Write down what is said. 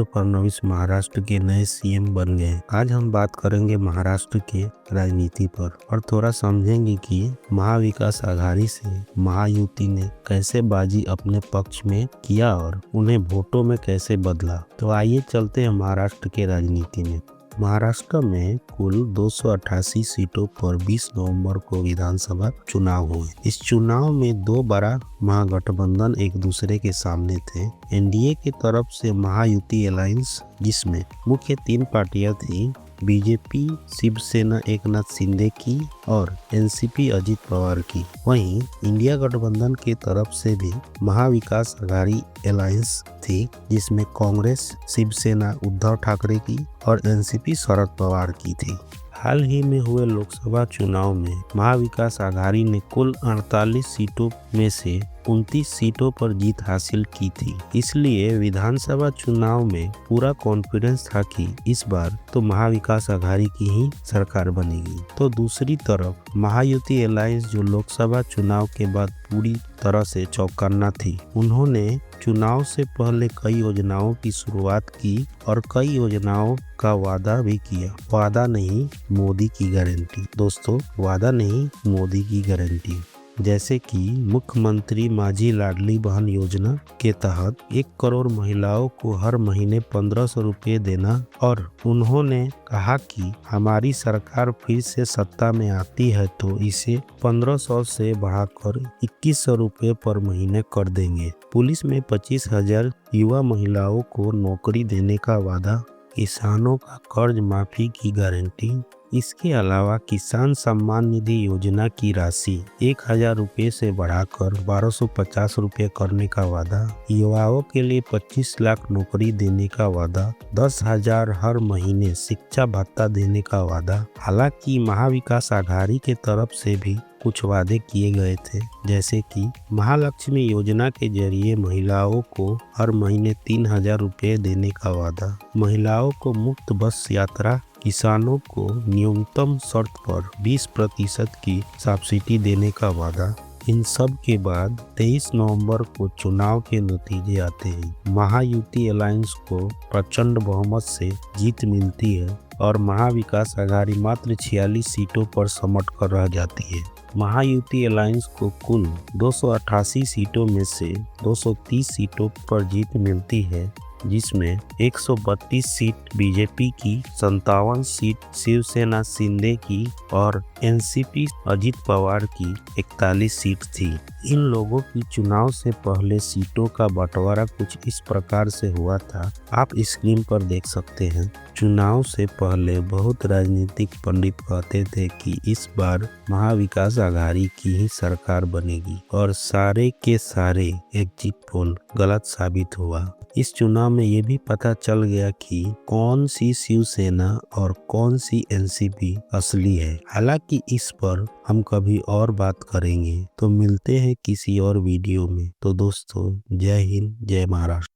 फडणवीस महाराष्ट्र के नए सीएम बन गए। आज हम बात करेंगे महाराष्ट्र के राजनीति पर और थोड़ा समझेंगे कि महाविकास आघाड़ी से महायुति ने कैसे बाजी अपने पक्ष में किया और उन्हें वोटों में कैसे बदला। तो आइए चलते हैं महाराष्ट्र के राजनीति में। महाराष्ट्र में कुल 288 सीटों पर 20 नवंबर को विधानसभा चुनाव हुए। इस चुनाव में दो बड़ा महागठबंधन एक दूसरे के सामने थे। एनडीए की तरफ से महायुति अलायंस, जिसमें मुख्य 3 पार्टियां थी, बीजेपी शिवसेना एकनाथ शिंदे की और एनसीपी अजित पवार की। वहीं इंडिया गठबंधन की तरफ से भी महाविकास आघाड़ी अलायंस थी, जिसमें कांग्रेस शिवसेना उद्धव ठाकरे की और एनसीपी शरद पवार की थी। हाल ही में हुए लोकसभा चुनाव में महाविकास आघाड़ी ने कुल 48 सीटों में से 29 सीटों पर जीत हासिल की थी। इसलिए विधानसभा चुनाव में पूरा कॉन्फिडेंस था कि इस बार तो महाविकास आघाड़ी की ही सरकार बनेगी। तो दूसरी तरफ महायुति अलायंस, जो लोकसभा चुनाव के बाद पूरी तरह से चौकन्ना थी, उन्होंने चुनाव से पहले कई योजनाओं की शुरुआत की और कई योजनाओं का वादा भी किया। वादा नहीं, मोदी की गारंटी। दोस्तों, वादा नहीं, मोदी की गारंटी। जैसे कि मुख्यमंत्री माझी लाडली बहन योजना के तहत 1 करोड़ महिलाओं को हर महीने 1500 रुपये देना, और उन्होंने कहा कि हमारी सरकार फिर से सत्ता में आती है तो इसे 1500 से बढ़ाकर 2100 रुपये पर महीने कर देंगे। पुलिस में 25,000 युवा महिलाओं को नौकरी देने का वादा, किसानों का कर्ज माफी की गारंटी। इसके अलावा किसान सम्मान निधि योजना की राशि 1000 रुपये से बढ़ाकर 1250 रुपये करने का वादा, युवाओं के लिए 25 लाख नौकरी देने का वादा, 10,000 हर महीने शिक्षा भत्ता देने का वादा। हालांकि महाविकास आघाड़ी के तरफ से भी कुछ वादे किए गए थे, जैसे कि महालक्ष्मी योजना के जरिए महिलाओं को हर महीने 3000 रुपये देने का वादा, महिलाओं को मुफ्त बस यात्रा, किसानों को न्यूनतम शर्त पर 20% की सब्सिडी देने का वादा। इन सब के बाद 23 नवंबर को चुनाव के नतीजे आते हैं। महायुति अलायंस को प्रचंड बहुमत से जीत मिलती है और महाविकास आघाड़ी मात्र 46 सीटों पर सिमट कर रह जाती है। महायुति अलायंस को कुल 288 सीटों में से 230 सीटों पर जीत मिलती है, जिसमें 132 सीट बीजेपी की, 57 सीट शिवसेना शिंदे की और एनसीपी अजित पवार की 41 सीट थी। इन लोगों की चुनाव से पहले सीटों का बंटवारा कुछ इस प्रकार से हुआ था, आप स्क्रीन पर देख सकते हैं। चुनाव से पहले बहुत राजनीतिक पंडित कहते थे कि इस बार महाविकास आघाड़ी की ही सरकार बनेगी, और सारे के सारे एग्जिट पोल गलत साबित हुआ। इस चुनाव में ये भी पता चल गया कि कौन सी शिवसेना और कौन सी एनसीपी असली है। हालांकि इस पर हम कभी और बात करेंगे। तो मिलते हैं किसी और वीडियो में। तो दोस्तों, जय हिंद, जय महाराष्ट्र।